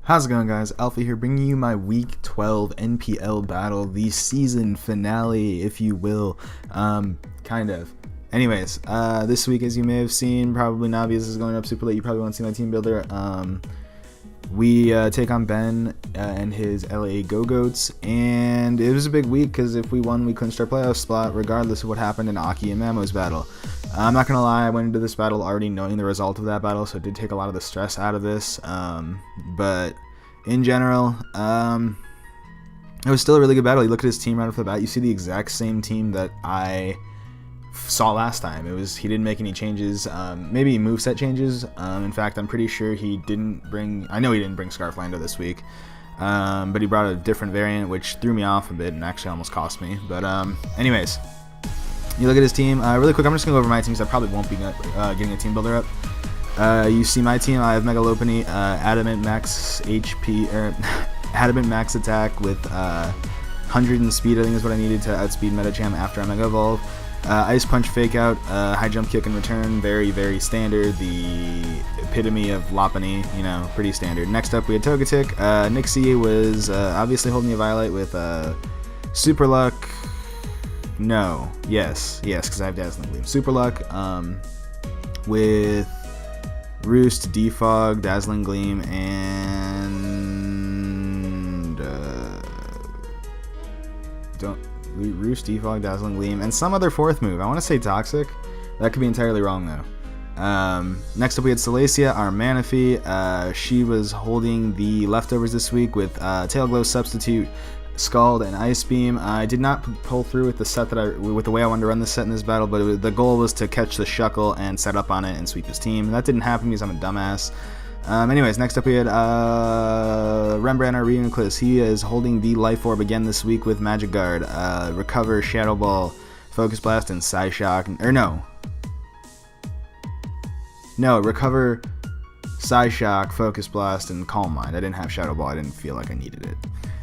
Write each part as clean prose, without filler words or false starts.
How's it going, guys? Alpha here, bringing you my Week 12 NPL battle, the season finale, if you will. Kind of. Anyways, this week, as you may have seen, probably not because this is going up super late, you probably won't see my team builder. We take on Ben and his LA Gogoats, and it was a big week because if we won, we clinched our playoff spot, regardless of what happened in Aki and Mamo's battle. I'm not gonna lie, I went into this battle already knowing the result of that battle, so it did take a lot of the stress out of this. But in general, it was still a really good battle. You look at his team right off the bat, you see the exact same team that I saw last time. He didn't make any changes, maybe moveset changes. In fact, I'm pretty sure he didn't bring, I know he didn't bring Scarflander this week, but he brought a different variant, which threw me off a bit and actually almost cost me. But anyways, you look at his team. Really quick, I'm just gonna go over my team because I probably won't be getting a team builder up. You see my team. I have Megalopony, Adamant Max HP, Adamant Max Attack with 100 in speed. I think is what I needed to outspeed Metacham after I Mega Evolve. Ice Punch, Fake Out, High Jump Kick and Return, very, very standard. The epitome of Lopunny, you know, pretty standard. Next up, we had Togetic. Nixie was obviously holding a Violet with Super Luck. No, yes, because I have Dazzling Gleam. Super Luck with Roost, Defog, Dazzling Gleam, and Roost, Defog, Dazzling Gleam, and some other fourth move. I want to say Toxic. That could be entirely wrong, though. Next up, we had Salacia, our Manaphy. She was holding the leftovers this week with Tail Glow, Substitute, Scald, and Ice Beam. I did not pull through with the set with the way I wanted to run this set in this battle, but the goal was to catch the Shuckle and set up on it and sweep his team. That didn't happen because I'm a dumbass. Anyways, next up we had Rembrandt, our Reuniclus. He is holding the Life Orb again this week with Magic Guard, Recover, Shadow Ball, Focus Blast, and Psyshock. Or no, Recover, Psyshock, Focus Blast, and Calm Mind. I didn't have Shadow Ball. I didn't feel like I needed it.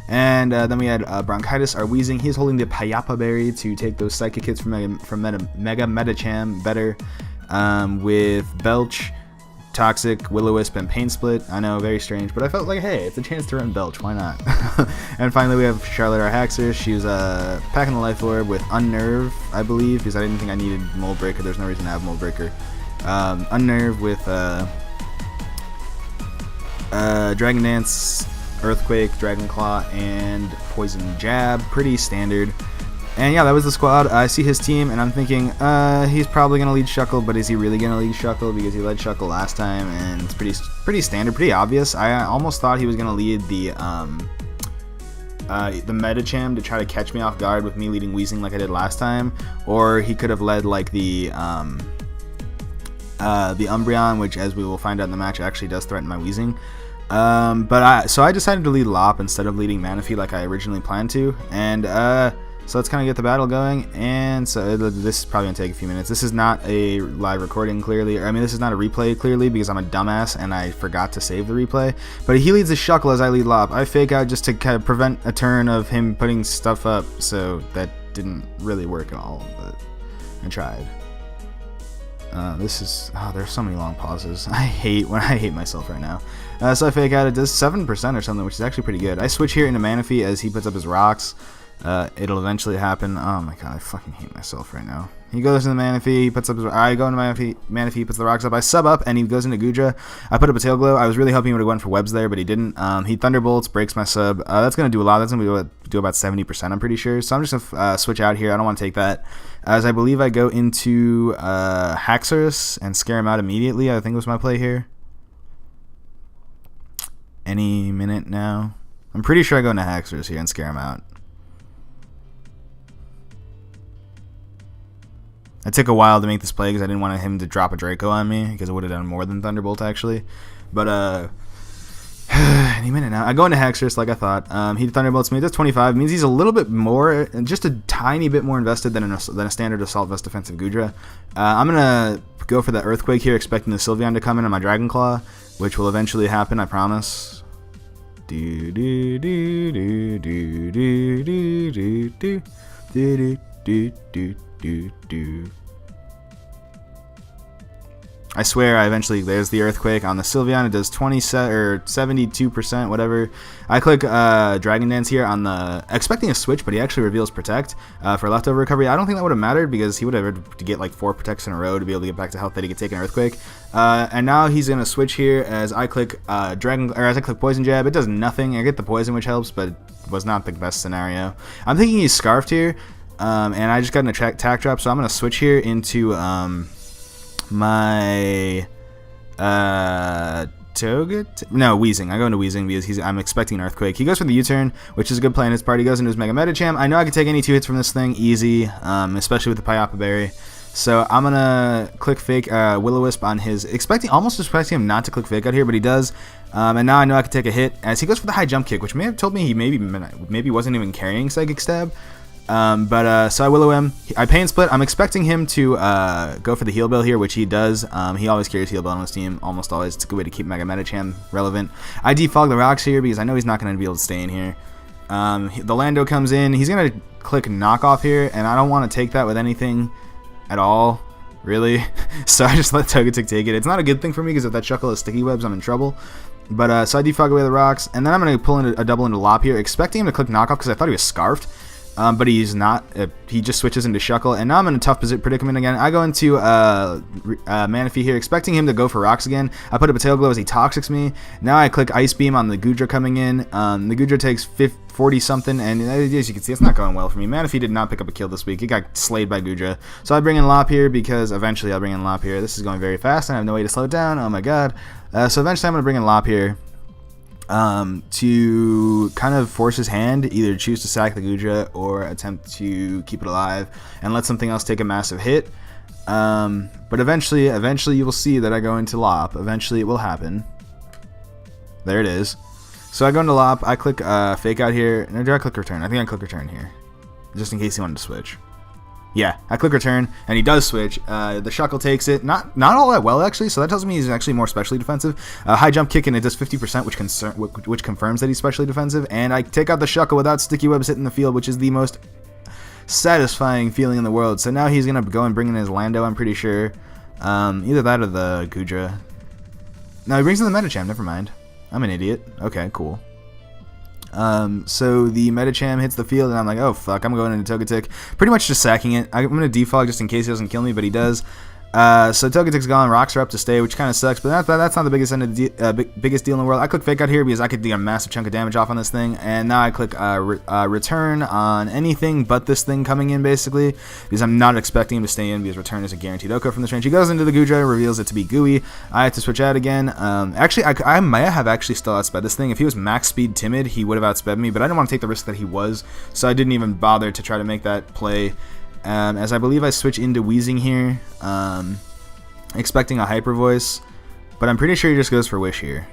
And then we had Bronchitis, our Weezing. He's holding the Payapa Berry to take those Psychic hits from Mega Metacham better, with Belch, Toxic, Will-O-Wisp, and Pain Split. I know, very strange, but I felt like, hey, it's a chance to run Belch, why not? And finally, we have Charlotte, our Haxer. She was packing the Life Orb with Unnerve, I believe, because I didn't think I needed Mold Breaker. There's no reason to have Mold Breaker. Unnerve with Dragon Dance, Earthquake, Dragon Claw, and Poison Jab. Pretty standard. And yeah, that was the squad. I see his team, and I'm thinking, he's probably going to lead Shuckle, but is he really going to lead Shuckle? Because he led Shuckle last time, and it's pretty standard, pretty obvious. I almost thought he was going to lead the Metacham to try to catch me off guard with me leading Weezing like I did last time, or he could have led like the Umbreon, which, as we will find out in the match, actually does threaten my Weezing. So I decided to lead Lop instead of leading Manaphy like I originally planned to, and so let's kind of get the battle going. And so this is probably gonna take a few minutes. This is not a live recording, clearly. I mean, this is not a replay, clearly, because I'm a dumbass and I forgot to save the replay. But he leads the Shuckle as I lead Lop. I Fake Out just to kind of prevent a turn of him putting stuff up, so that didn't really work at all, but I tried. There's so many long pauses. I hate myself right now. So I Fake Out, it does 7% or something, which is actually pretty good. I switch here into Manaphy as he puts up his rocks. It'll eventually happen. Oh my god, I fucking hate myself right now. He goes into Manaphy, he puts up his, I go into Manaphy, he puts the rocks up, I sub up, and he goes into Goodra. I put up a Tail Glow. I was really hoping he would have went for webs there, but he didn't. He Thunderbolts, breaks my sub. That's going to do a lot. That's going to do about 70%, I'm pretty sure. So I'm just going to switch out here. I don't want to take that, as I believe I go into Haxorus and scare him out immediately. I think was my play here. Any minute now. I'm pretty sure I go into Haxorus here and scare him out. It took a while to make this play because I didn't want him to drop a Draco on me, because it would have done more than Thunderbolt, actually. But, any minute now. I go into Haxorus like I thought. He Thunderbolts me. It does 25. It means he's a little bit more, just a tiny bit more invested than a standard Assault Vest defensive Goodra. I'm going to go for the Earthquake here, expecting the Sylveon to come in on my Dragon Claw, which will eventually happen, I promise. Do do do do do do do do do do do do do. I swear, there's the Earthquake on the Sylveon. It does 72%, whatever. I click Dragon Dance here on the, expecting a switch, but he actually reveals Protect for leftover recovery. I don't think that would have mattered because he would have had to get like 4 Protects in a row to be able to get back to health that he could take an Earthquake. And now he's gonna switch here as I click as I click Poison Jab. It does nothing. I get the poison, which helps, but was not the best scenario. I'm thinking he's Scarfed here, and I just got an attack drop, so I'm gonna switch here into my Weezing. I go into Weezing because I'm expecting an Earthquake. He goes for the U-turn, which is a good play in his part. He goes into his Mega Medicham. I know I can take any 2 hits from this thing easy, especially with the Pyapa Berry. So I'm gonna click Fake Will-O-Wisp on his, almost expecting him not to click Fake out here, but he does. And now I know I can take a hit as he goes for the high jump kick, which may have told me he maybe wasn't even carrying Psychic Stab. So I Willow him. I Pain Split. I'm expecting him to go for the Heal Bell here, which he does. He always carries Heal Bell on his team, almost always. It's a good way to keep Mega Medicham relevant. I defog the rocks here because I know he's not going to be able to stay in here. The Lando comes in. He's going to click Knockoff here, and I don't want to take that with anything at all, really. So I just let Togetic take it. It's not a good thing for me because if that Shuckle has Sticky Webs, I'm in trouble. But so I defog away the rocks, and then I'm going to pull in a double into Lop here, expecting him to click Knockoff because I thought he was Scarfed. But he's not. He just switches into Shuckle, and now I'm in a tough predicament again. I go into Manaphy here, expecting him to go for rocks again. I put up a Tail Glow as he Toxics me. Now I click Ice Beam on the Goodra coming in. The Goodra takes 40 something, and as you can see, it's not going well for me. Manaphy did not pick up a kill this week. He got slayed by Goodra. So I bring in Lop here because eventually I'll bring in Lop here. This is going very fast, and I have no way to slow it down. Oh my god. So eventually I'm going to bring in Lop here. To kind of force his hand, either choose to sack the Goodra or attempt to keep it alive and let something else take a massive hit. But eventually you will see that I go into Lop. Eventually it will happen. There it is. So I go into Lop, I click Fake Out here, and do I click Return? I think I click Return here, just in case he wanted to switch. Yeah, I click Return, and he does switch. The Shuckle takes it. Not all that well, actually, so that tells me he's actually more specially defensive. High Jump Kick, and it does 50%, which confirms that he's specially defensive. And I take out the Shuckle without Sticky Webs hitting the field, which is the most satisfying feeling in the world. So now he's going to go and bring in his Lando, I'm pretty sure. Either that or the Goodra. No, he brings in the Medicham, never mind. I'm an idiot. Okay, cool. So the Medicham hits the field, and I'm like, oh fuck, I'm going into Togetic. Pretty much just sacking it. I'm going to defog just in case he doesn't kill me, but he does. So Togetic's gone, rocks are up to stay, which kind of sucks, but that's not the biggest biggest deal in the world. I click Fake Out here because I could get a massive chunk of damage off on this thing, and now I click Return on anything but this thing coming in, basically, because I'm not expecting him to stay in because Return is a guaranteed OHKO from this range. He goes into the Goodra, reveals it to be Gooey. I have to switch out again. Actually, I might have actually still outsped this thing. If he was max speed timid, he would have outsped me, but I didn't want to take the risk that he was, so I didn't even bother to try to make that play. As I believe I switch into Weezing here, expecting a Hyper Voice, but I'm pretty sure he just goes for Wish here.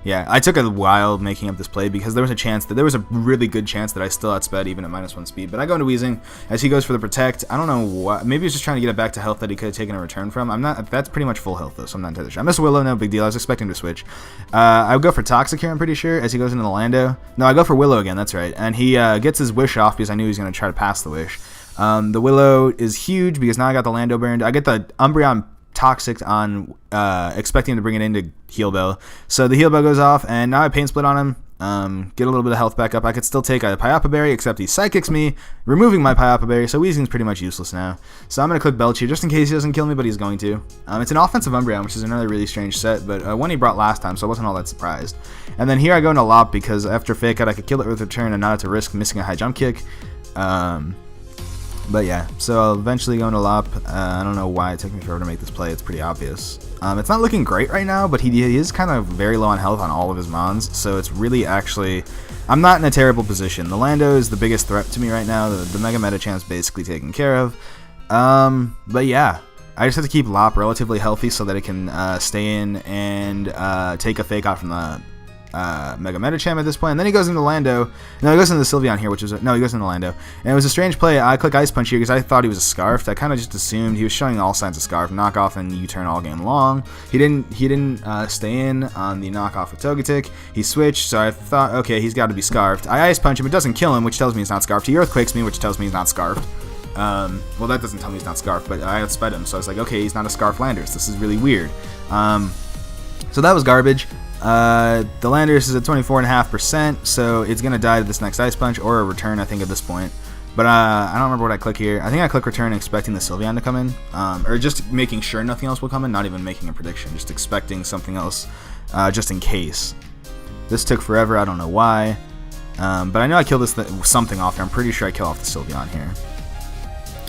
Yeah, I took a while making up this play because there was a really good chance that I still outsped even at -1 speed. But I go into Weezing as he goes for the Protect. I don't know what. Maybe he's just trying to get it back to health that he could have taken a return from. That's pretty much full health though, so I'm not entirely sure. I miss Willow, no big deal. I was expecting to switch. I would go for Toxic here, I'm pretty sure, as he goes into the Lando. No, I go for Willow again. That's right. And he gets his Wish off because I knew he was going to try to pass the Wish. The Willow is huge because now I got the Lando burned. I get the Umbreon Toxic on expecting to bring it into Heal Bell. So the Heal Bell goes off, and now I Pain Split on him. Get a little bit of health back up. I could still take a Pyapa Berry, except he Psychics me, removing my Pyapa Berry, so Weezing's pretty much useless now. So I'm going to click Belch here, just in case he doesn't kill me, but he's going to. It's an offensive Umbreon, which is another really strange set, but one he brought last time, so I wasn't all that surprised. And then here I go into Lop, because after Fake Out, I could kill it with Return and not have to risk missing a high jump kick. But yeah, so I'll eventually go into Lop. I don't know why it took me forever to make this play. It's pretty obvious. It's not looking great right now, but he is kind of very low on health on all of his Mons, so it's really actually... I'm not in a terrible position. The Lando is the biggest threat to me right now. The Mega Medichamp's basically taken care of. But yeah, I just have to keep Lop relatively healthy so that it can stay in and take a Fake Out from the Mega Medicham at this point, and then he goes into Lando. No, he goes into the Sylveon here, which is no, he goes into Lando, and it was a strange play. I click Ice Punch here because I thought he was a Scarfed. I kind of just assumed he was showing all signs of Scarf, knockoff, and U-turn all game long. He didn't stay in on the knockoff with Togetic. He switched, so I thought, okay, he's got to be Scarfed. I Ice Punch him, it doesn't kill him, which tells me he's not Scarfed. He Earthquakes me, which tells me he's not Scarfed. Well, that doesn't tell me he's not Scarf, but I outsped him, so I was like, okay, he's not a Scarf Landers. This is really weird. So that was garbage. The Landers is at 24.5%, so it's going to die to this next Ice Punch, or a return, I think, at this point. But I don't remember what I click here. I think I click return expecting the Sylveon to come in, or just making sure nothing else will come in, not even making a prediction, just expecting something else, just in case. This took forever, I don't know why, but I know I killed this something off here. I'm pretty sure I kill off the Sylveon here.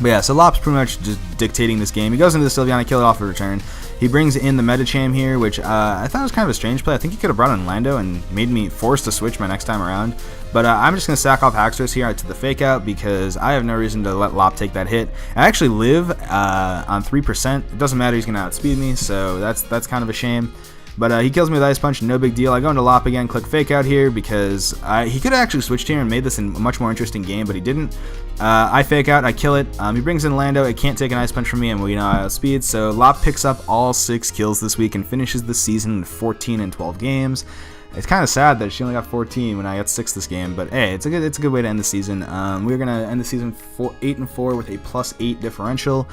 But yeah, so Lop's pretty much just dictating this game. He goes into the Sylveon, I kill it off a return. He brings in the Medicham here, which I thought was kind of a strange play. I think he could have brought in Lando and made me forced to switch my next time around. But I'm just going to sack off Haxorus here to the Fake Out because I have no reason to let Lop take that hit. I actually live on 3%. It doesn't matter, he's going to outspeed me, so that's kind of a shame. But he kills me with Ice Punch, no big deal. I go into Lop again, click Fake Out here because he could have actually switched here and made this a much more interesting game, but he didn't. I Fake Out, I kill it. He brings in Lando, it can't take an Ice Punch from me, and we know I outspeed. So Lop picks up all 6 kills this week and finishes the season in 14 and 12 games. It's kind of sad that she only got 14 when I got 6 this game, but hey, it's a good way to end the season. We're gonna end the season 8-4 with a +8 differential.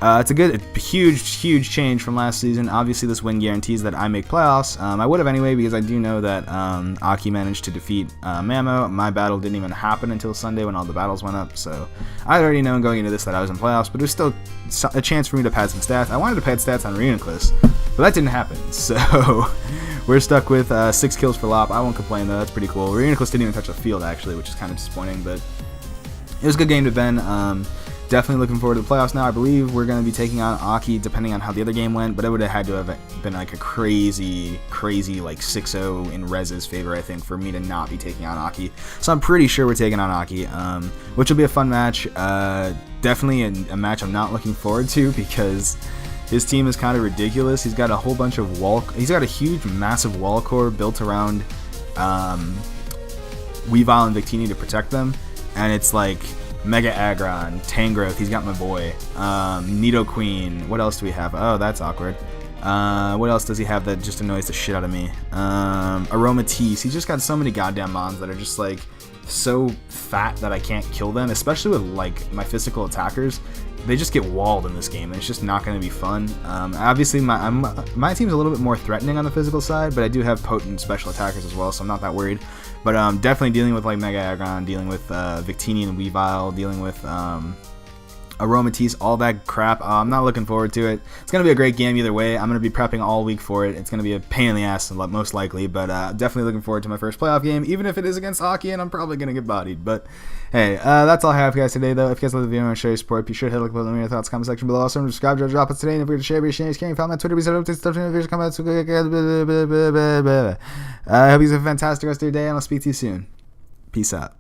It's a huge change from last season. Obviously, this win guarantees that I make playoffs. I would have anyway because I do know that Aki managed to defeat Mamo. My battle didn't even happen until Sunday when all the battles went up, so I already known going into this that I was in playoffs, but it was still a chance for me to pad some stats. I wanted to pad stats on Reuniclus, but that didn't happen, so we're stuck with 6 kills for Lop. I won't complain, though. That's pretty cool. Reuniclus didn't even touch the field, actually, which is kind of disappointing, but it was a good game to Ben. Definitely looking forward to the playoffs now. I believe we're going to be taking on Aki, depending on how the other game went, but it would have had to have been like a crazy like 6-0 in Rez's favor, I think, for me to not be taking on Aki. So I'm pretty sure we're taking on Aki, which will be a fun match. Definitely a match I'm not looking forward to because his team is kind of ridiculous. He's got a whole bunch of he's got a huge, massive wall core built around Weavile and Victini to protect them, and it's like Mega Aggron, Tangrowth, he's got my boy, Nidoqueen, what else do we have? Oh, that's awkward. What else does he have that just annoys the shit out of me? Aromatisse, he's just got so many goddamn mons that are just like so fat that I can't kill them, especially with like my physical attackers. They just get walled in this game, and it's just not going to be fun. Obviously, my team's a little bit more threatening on the physical side, but I do have potent special attackers as well, so I'm not that worried. But definitely dealing with like Mega Aggron, dealing with Victini and Weavile, dealing with Aromatisse, all that crap. I'm not looking forward to it. It's going to be a great game either way. I'm going to be prepping all week for it. It's going to be a pain in the ass, most likely, but definitely looking forward to my first playoff game, even if it is against Aki, and I'm probably going to get bodied. But hey, that's all I have for you guys today, though. If you guys love the video and show your support, be sure to hit like button, let me know your thoughts, comment section below. Also, subscribe to drop us today, and if you're to share, be sharing, follow me on Twitter, be sure to update stuff, videos, comments. I hope you have a fantastic rest of your day, and I'll speak to you soon. Peace out.